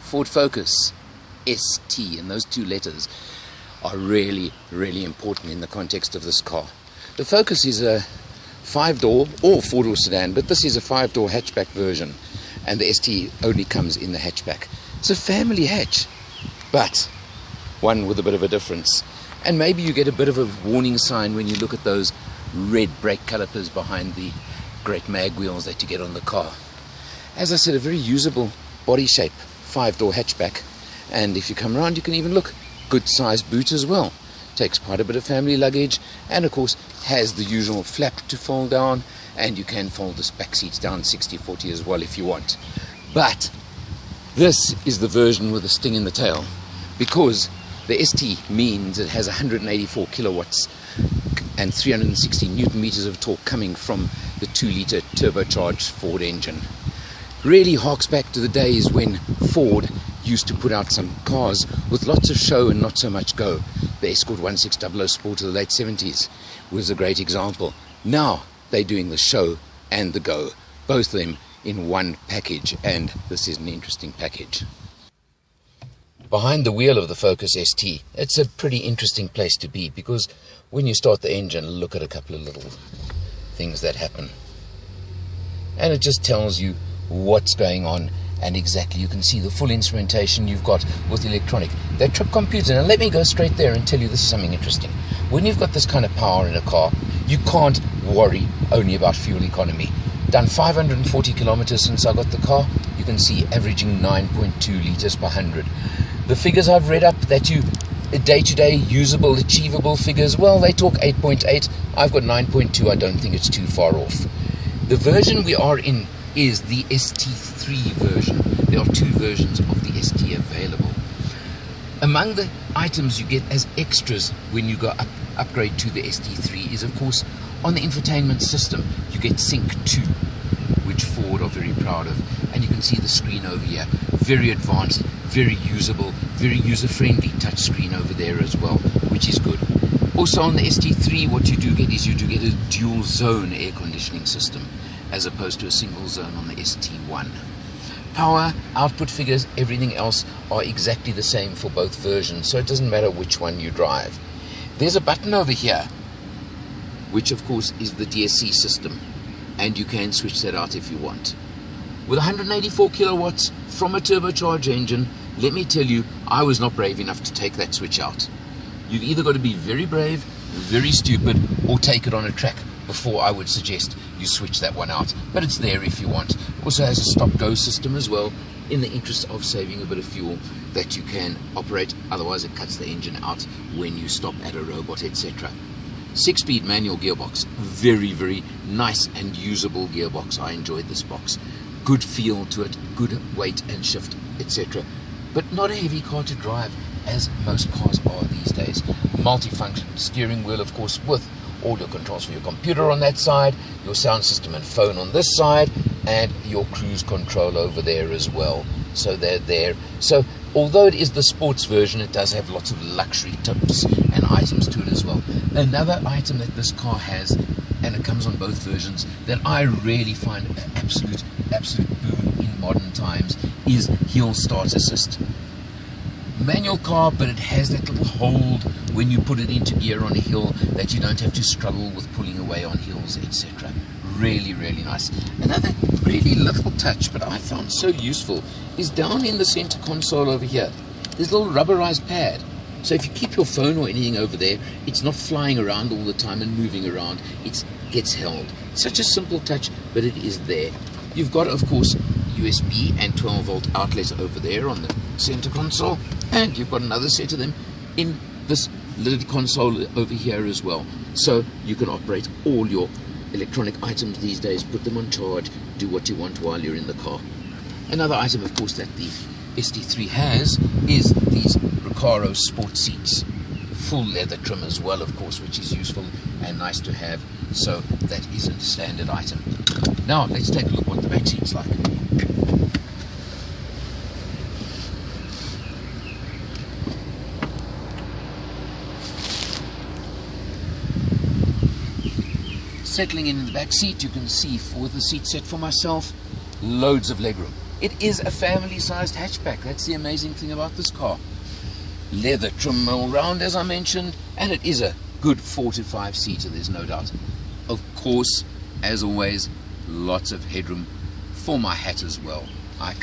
Ford Focus, ST, and those two letters are really, really important in the context of this car. The Focus is a 5-door or 4-door sedan, but this is a 5-door hatchback version, and the ST only comes in the hatchback. It's a family hatch, but one with a bit of a difference. And maybe you get a bit of a warning sign when you look at those red brake calipers behind the great mag wheels that you get on the car. As I said, a very usable body shape, 5-door hatchback. And if you come around, you can even look, good sized boot as well. Takes quite a bit of family luggage, and of course has the usual flap to fold down, and you can fold this back seat down 60-40 as well if you want. But this is the version with a sting in the tail, because the ST means it has 184 kilowatts and 360 newton meters of torque coming from the 2-liter turbocharged Ford engine. Really harks back to the days when Ford used to put out some cars with lots of show and not so much go. The Escort 1600 Sport of the late 70s was a great example. Now they're doing the show and the go, both of them in one package, and this is an interesting package. Behind the wheel of the Focus ST, it's a pretty interesting place to be, because when you start the engine, look at a couple of little things that happen. And it just tells you what's going on, and exactly you can see the full instrumentation you've got with the electronic. That trip computer, now let me go straight there and tell you this is something interesting. When you've got this kind of power in a car, you can't worry only about fuel economy. Done 540 kilometers since I got the car, you can see averaging 9.2 liters per 100. The figures I've read up that you day-to-day usable, achievable figures, well, they talk 8.8. I've got 9.2. I don't think it's too far off. The version we are in is the ST3 version. There are two versions of the ST available. Among the items you get as extras when you go upgrade to the ST3 is, of course, on the infotainment system, you get Sync 2, which Ford are very proud of. And you can see the screen over here. Very advanced, very usable, very user-friendly touch screen over there as well, which is good. Also on the ST3, what you do get is you do get a dual zone air conditioning system, as opposed to a single zone on the ST1. Power, output figures, everything else are exactly the same for both versions, so it doesn't matter which one you drive. There's a button over here, which of course is the DSC system, and you can switch that out if you want. With 184 kilowatts from a turbocharged engine, let me tell you, I was not brave enough to take that switch out. You've either got to be very brave, very stupid, or take it on a track before I would suggest you switch that one out. But it's there if you want. Also has a stop-go system as well, in the interest of saving a bit of fuel that you can operate. Otherwise it cuts the engine out when you stop at a robot, etc. 6-speed manual gearbox. Very, very nice and usable gearbox. I enjoyed this box. Good feel to it, good weight and shift, etc. But not a heavy car to drive, as most cars are these days. Multifunction steering wheel, of course, with audio controls for your computer on that side, your sound system and phone on this side, and your cruise control over there as well. So they're there. So although it is the sports version, it does have lots of luxury tips and items to it as well. Another item that this car has, and it comes on both versions, that I really find an absolute boom in modern times, is hill start assist. Manual car, but it has that little hold when you put it into gear on a hill that you don't have to struggle with pulling away on hills, etc. Really, really nice. Another really little touch, but I found so useful, is down in the center console over here. There's a little rubberized pad. So if you keep your phone or anything over there, it's not flying around all the time and moving around. It gets held. Such a simple touch, but it is there. You've got, of course, USB and 12-volt outlets over there on the center console, and you've got another set of them in this little console over here as well. So you can operate all your electronic items these days, put them on charge, do what you want while you're in the car. Another item, of course, that the ST3 has is these Recaro sport seats. Full leather trim as well, of course, which is useful and nice to have. So that isn't a standard item. Now let's take a look what the back seat's like. Settling in the back seat, you can see for the seat set for myself, loads of legroom. It is a family-sized hatchback. That's the amazing thing about this car. Leather trim all round, as I mentioned, and it is a good 4 to 5 seater, there's no doubt. Of course, as always, lots of headroom for my hat as well. I've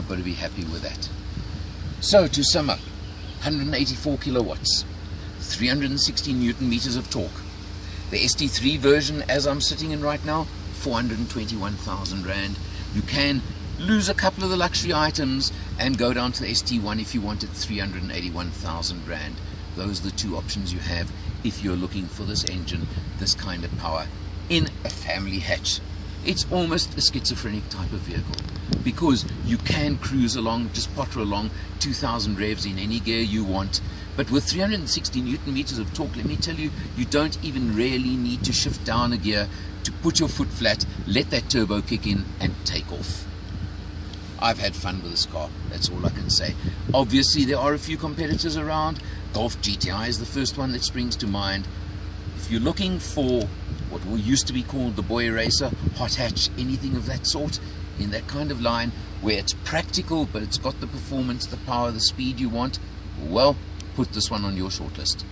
got to be happy with that. So to sum up, 184 kilowatts, 360 Newton meters of torque. The ST3 version, as I'm sitting in right now, 421,000 Rand. You can lose a couple of the luxury items and go down to the ST1 if you wanted 381,000 Rand. Those are the two options you have if you're looking for this engine, this kind of power, in a family hatch. It's almost a schizophrenic type of vehicle because you can cruise along, just potter along 2,000 revs in any gear you want. But with 360 Newton meters of torque, let me tell you, you don't even really need to shift down a gear to put your foot flat, let that turbo kick in and take off. I've had fun with this car, that's all I can say. Obviously there are a few competitors around. Golf GTI is the first one that springs to mind. If you're looking for what used to be called the boy racer, hot hatch, anything of that sort, in that kind of line where it's practical but it's got the performance, the power, the speed you want, well, put this one on your shortlist.